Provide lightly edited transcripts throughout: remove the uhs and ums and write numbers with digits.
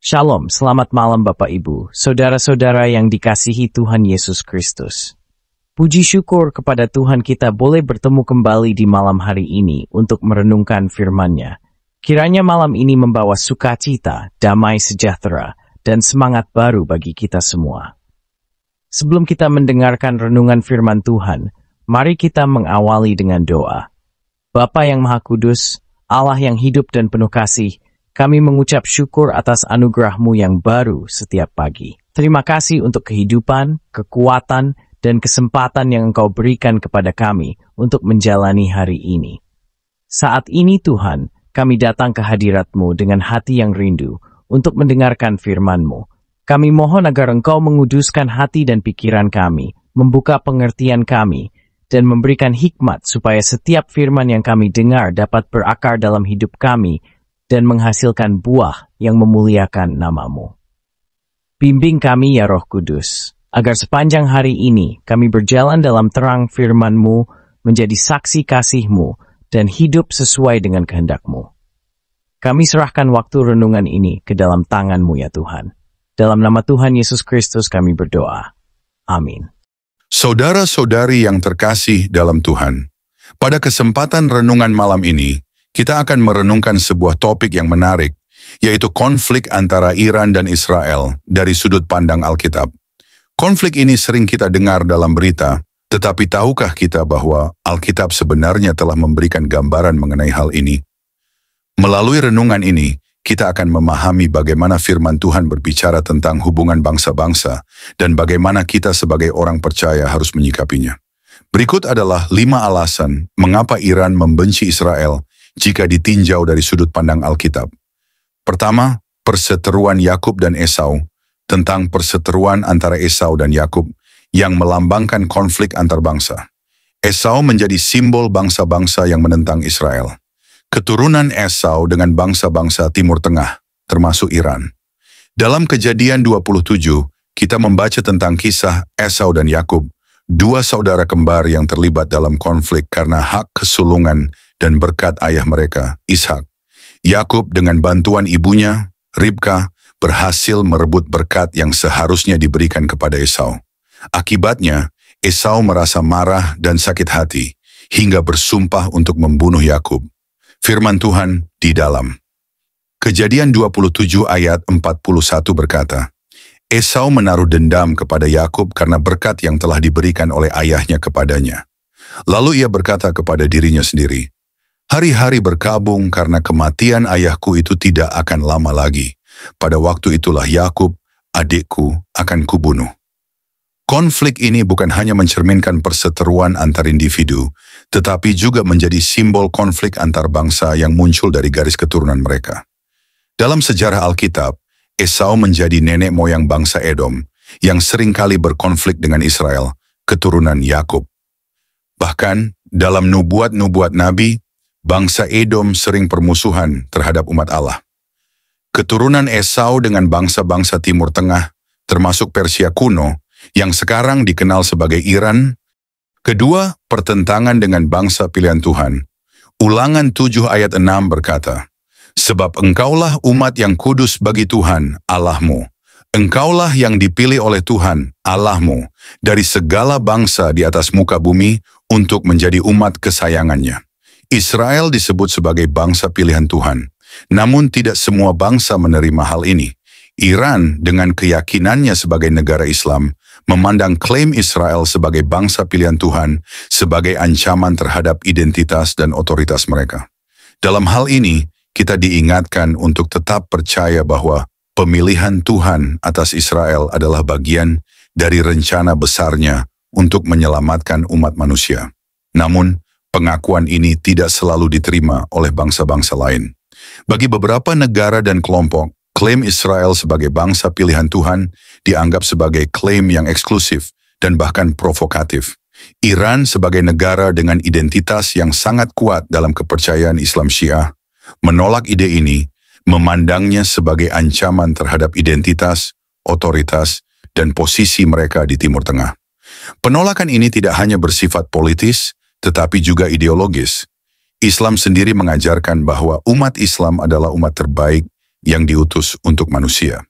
Shalom, selamat malam Bapak Ibu, saudara-saudara yang dikasihi Tuhan Yesus Kristus. Puji syukur kepada Tuhan kita boleh bertemu kembali di malam hari ini untuk merenungkan firman-Nya. Kiranya malam ini membawa sukacita, damai sejahtera, dan semangat baru bagi kita semua. Sebelum kita mendengarkan renungan firman Tuhan, mari kita mengawali dengan doa. Bapa yang Maha Kudus, Allah yang hidup dan penuh kasih, kami mengucap syukur atas anugerah-Mu yang baru setiap pagi. Terima kasih untuk kehidupan, kekuatan, dan kesempatan yang Engkau berikan kepada kami untuk menjalani hari ini. Saat ini Tuhan, kami datang ke hadirat-Mu dengan hati yang rindu untuk mendengarkan firman-Mu. Kami mohon agar Engkau menguduskan hati dan pikiran kami, membuka pengertian kami, dan memberikan hikmat supaya setiap firman yang kami dengar dapat berakar dalam hidup kami dan menghasilkan buah yang memuliakan nama-Mu. Bimbing kami ya Roh Kudus, agar sepanjang hari ini kami berjalan dalam terang firman-Mu, menjadi saksi kasih-Mu, dan hidup sesuai dengan kehendak-Mu. Kami serahkan waktu renungan ini ke dalam tangan-Mu ya Tuhan. Dalam nama Tuhan Yesus Kristus kami berdoa. Amin. Saudara-saudari yang terkasih dalam Tuhan, pada kesempatan renungan malam ini, kita akan merenungkan sebuah topik yang menarik, yaitu konflik antara Iran dan Israel dari sudut pandang Alkitab. Konflik ini sering kita dengar dalam berita, tetapi tahukah kita bahwa Alkitab sebenarnya telah memberikan gambaran mengenai hal ini? Melalui renungan ini, kita akan memahami bagaimana firman Tuhan berbicara tentang hubungan bangsa-bangsa dan bagaimana kita sebagai orang percaya harus menyikapinya. Berikut adalah 5 alasan mengapa Iran membenci Israel jika ditinjau dari sudut pandang Alkitab. Pertama, perseteruan Yakub dan Esau, tentang perseteruan antara Esau dan Yakub yang melambangkan konflik antar bangsa. Esau menjadi simbol bangsa-bangsa yang menentang Israel. Keturunan Esau dengan bangsa-bangsa Timur Tengah, termasuk Iran. Dalam Kejadian 27, kita membaca tentang kisah Esau dan Yakub, 2 saudara kembar yang terlibat dalam konflik karena hak kesulungan dan berkat ayah mereka, Ishak. Yakub dengan bantuan ibunya, Ribka, berhasil merebut berkat yang seharusnya diberikan kepada Esau. Akibatnya, Esau merasa marah dan sakit hati, hingga bersumpah untuk membunuh Yakub. Firman Tuhan di dalam Kejadian 27 ayat 41 berkata, Esau menaruh dendam kepada Yakub karena berkat yang telah diberikan oleh ayahnya kepadanya. Lalu ia berkata kepada dirinya sendiri, hari-hari berkabung karena kematian ayahku itu tidak akan lama lagi. Pada waktu itulah Yakub, adikku, akan kubunuh. Konflik ini bukan hanya mencerminkan perseteruan antar individu, tetapi juga menjadi simbol konflik antar bangsa yang muncul dari garis keturunan mereka. Dalam sejarah Alkitab, Esau menjadi nenek moyang bangsa Edom, yang seringkali berkonflik dengan Israel, keturunan Yakub. Bahkan, dalam nubuat-nubuat Nabi, bangsa Edom sering permusuhan terhadap umat Allah. Keturunan Esau dengan bangsa-bangsa Timur Tengah, termasuk Persia kuno, yang sekarang dikenal sebagai Iran. Kedua, pertentangan dengan bangsa pilihan Tuhan. Ulangan 7 ayat 6 berkata, sebab engkaulah umat yang kudus bagi Tuhan, Allahmu. Engkaulah yang dipilih oleh Tuhan, Allahmu, dari segala bangsa di atas muka bumi untuk menjadi umat kesayangannya. Israel disebut sebagai bangsa pilihan Tuhan, namun tidak semua bangsa menerima hal ini. Iran dengan keyakinannya sebagai negara Islam memandang klaim Israel sebagai bangsa pilihan Tuhan sebagai ancaman terhadap identitas dan otoritas mereka. Dalam hal ini, kita diingatkan untuk tetap percaya bahwa pemilihan Tuhan atas Israel adalah bagian dari rencana besarnya untuk menyelamatkan umat manusia. Namun, pengakuan ini tidak selalu diterima oleh bangsa-bangsa lain. Bagi beberapa negara dan kelompok, klaim Israel sebagai bangsa pilihan Tuhan dianggap sebagai klaim yang eksklusif dan bahkan provokatif. Iran sebagai negara dengan identitas yang sangat kuat dalam kepercayaan Islam Syiah, menolak ide ini, memandangnya sebagai ancaman terhadap identitas, otoritas, dan posisi mereka di Timur Tengah. Penolakan ini tidak hanya bersifat politis, tetapi juga ideologis. Islam sendiri mengajarkan bahwa umat Islam adalah umat terbaik yang diutus untuk manusia.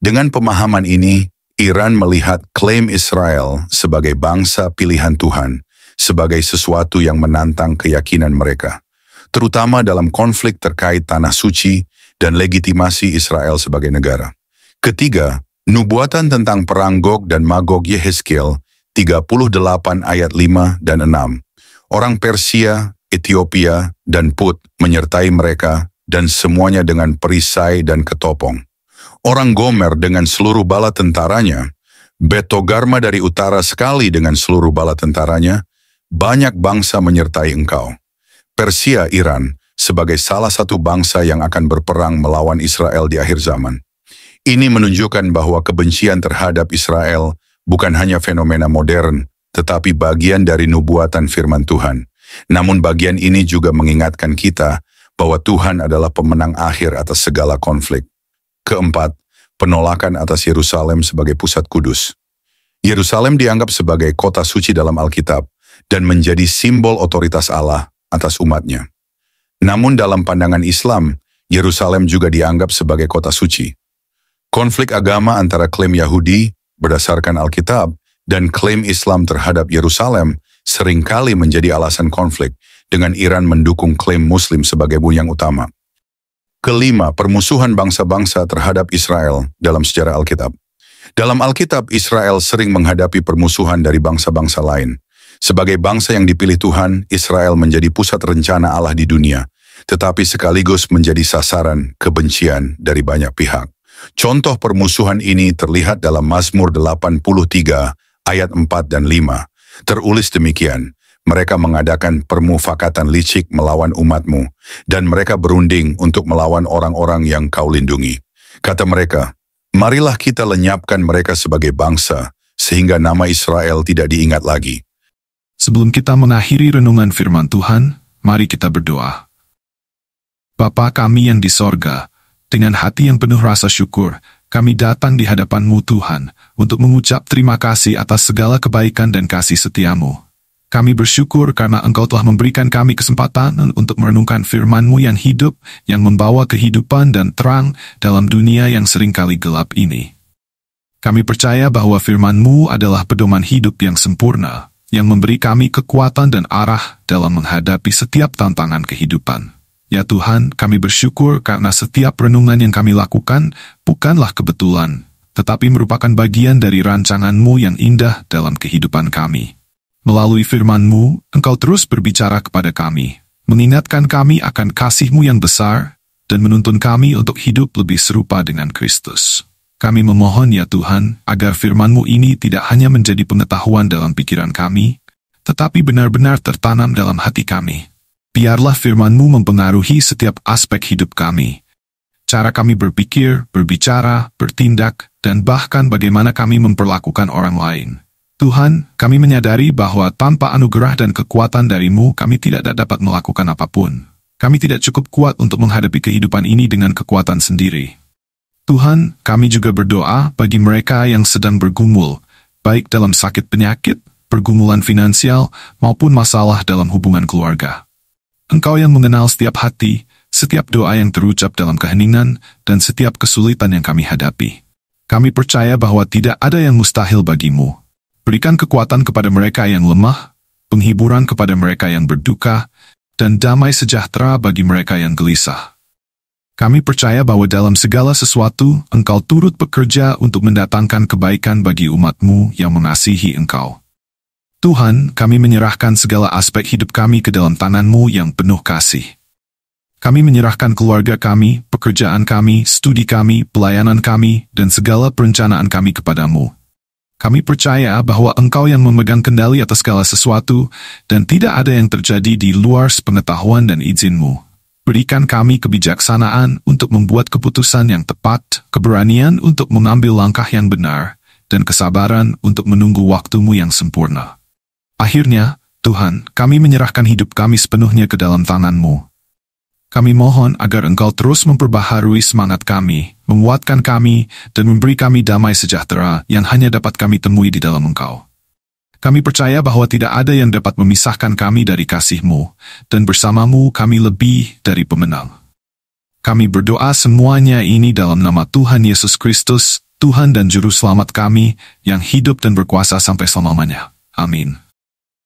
Dengan pemahaman ini, Iran melihat klaim Israel sebagai bangsa pilihan Tuhan, sebagai sesuatu yang menantang keyakinan mereka, terutama dalam konflik terkait tanah suci dan legitimasi Israel sebagai negara. Ketiga, nubuatan tentang perang Gog dan Magog Yehezkiel 38 ayat 5 dan 6. Orang Persia, Ethiopia, dan Put menyertai mereka dan semuanya dengan perisai dan ketopong. Orang Gomer dengan seluruh bala tentaranya, Betogarma dari utara sekali dengan seluruh bala tentaranya, banyak bangsa menyertai engkau. Persia, Iran, sebagai salah satu bangsa yang akan berperang melawan Israel di akhir zaman. Ini menunjukkan bahwa kebencian terhadap Israel bukan hanya fenomena modern, tetapi bagian dari nubuatan firman Tuhan. Namun bagian ini juga mengingatkan kita bahwa Tuhan adalah pemenang akhir atas segala konflik. Keempat, penolakan atas Yerusalem sebagai pusat kudus. Yerusalem dianggap sebagai kota suci dalam Alkitab dan menjadi simbol otoritas Allah atas umatnya. Namun dalam pandangan Islam, Yerusalem juga dianggap sebagai kota suci. Konflik agama antara klaim Yahudi berdasarkan Alkitab dan klaim Islam terhadap Yerusalem seringkali menjadi alasan konflik, dengan Iran mendukung klaim Muslim sebagai bunyang utama. Kelima, permusuhan bangsa-bangsa terhadap Israel dalam sejarah Alkitab. Dalam Alkitab, Israel sering menghadapi permusuhan dari bangsa-bangsa lain. Sebagai bangsa yang dipilih Tuhan, Israel menjadi pusat rencana Allah di dunia, tetapi sekaligus menjadi sasaran kebencian dari banyak pihak. Contoh permusuhan ini terlihat dalam Mazmur 83 ayat 4 dan 5. Terulis demikian, mereka mengadakan permufakatan licik melawan umatmu, dan mereka berunding untuk melawan orang-orang yang kau lindungi. Kata mereka, marilah kita lenyapkan mereka sebagai bangsa, sehingga nama Israel tidak diingat lagi. Sebelum kita mengakhiri renungan firman Tuhan, mari kita berdoa. Bapa kami yang di sorga, dengan hati yang penuh rasa syukur, kami datang di hadapan-Mu Tuhan, untuk mengucap terima kasih atas segala kebaikan dan kasih setia-Mu. Kami bersyukur karena Engkau telah memberikan kami kesempatan untuk merenungkan firman-Mu yang hidup, yang membawa kehidupan dan terang dalam dunia yang seringkali gelap ini. Kami percaya bahwa firman-Mu adalah pedoman hidup yang sempurna, yang memberi kami kekuatan dan arah dalam menghadapi setiap tantangan kehidupan. Ya Tuhan, kami bersyukur karena setiap renungan yang kami lakukan bukanlah kebetulan, tetapi merupakan bagian dari rancangan-Mu yang indah dalam kehidupan kami. Melalui firman-Mu, Engkau terus berbicara kepada kami, mengingatkan kami akan kasih-Mu yang besar, dan menuntun kami untuk hidup lebih serupa dengan Kristus. Kami memohon ya Tuhan, agar firman-Mu ini tidak hanya menjadi pengetahuan dalam pikiran kami, tetapi benar-benar tertanam dalam hati kami. Biarlah firman-Mu mempengaruhi setiap aspek hidup kami. Cara kami berpikir, berbicara, bertindak, dan bahkan bagaimana kami memperlakukan orang lain. Tuhan, kami menyadari bahwa tanpa anugerah dan kekuatan dari-Mu, kami tidak dapat melakukan apapun. Kami tidak cukup kuat untuk menghadapi kehidupan ini dengan kekuatan sendiri. Tuhan, kami juga berdoa bagi mereka yang sedang bergumul, baik dalam sakit penyakit, pergumulan finansial, maupun masalah dalam hubungan keluarga. Engkau yang mengenal setiap hati, setiap doa yang terucap dalam keheningan, dan setiap kesulitan yang kami hadapi. Kami percaya bahwa tidak ada yang mustahil bagi-Mu. Berikan kekuatan kepada mereka yang lemah, penghiburan kepada mereka yang berduka, dan damai sejahtera bagi mereka yang gelisah. Kami percaya bahwa dalam segala sesuatu, Engkau turut bekerja untuk mendatangkan kebaikan bagi umat-Mu yang mengasihi Engkau. Tuhan, kami menyerahkan segala aspek hidup kami ke dalam tangan-Mu yang penuh kasih. Kami menyerahkan keluarga kami, pekerjaan kami, studi kami, pelayanan kami, dan segala perencanaan kami kepadamu. Kami percaya bahwa Engkau yang memegang kendali atas segala sesuatu, dan tidak ada yang terjadi di luar sepengetahuan dan izin-Mu. Berikan kami kebijaksanaan untuk membuat keputusan yang tepat, keberanian untuk mengambil langkah yang benar, dan kesabaran untuk menunggu waktu-Mu yang sempurna. Akhirnya, Tuhan, kami menyerahkan hidup kami sepenuhnya ke dalam tangan-Mu. Kami mohon agar Engkau terus memperbaharui semangat kami, menguatkan kami, dan memberi kami damai sejahtera yang hanya dapat kami temui di dalam Engkau. Kami percaya bahwa tidak ada yang dapat memisahkan kami dari kasih-Mu, dan bersama-Mu kami lebih dari pemenang. Kami berdoa semuanya ini dalam nama Tuhan Yesus Kristus, Tuhan dan Juru Selamat kami, yang hidup dan berkuasa sampai selamanya. Amin.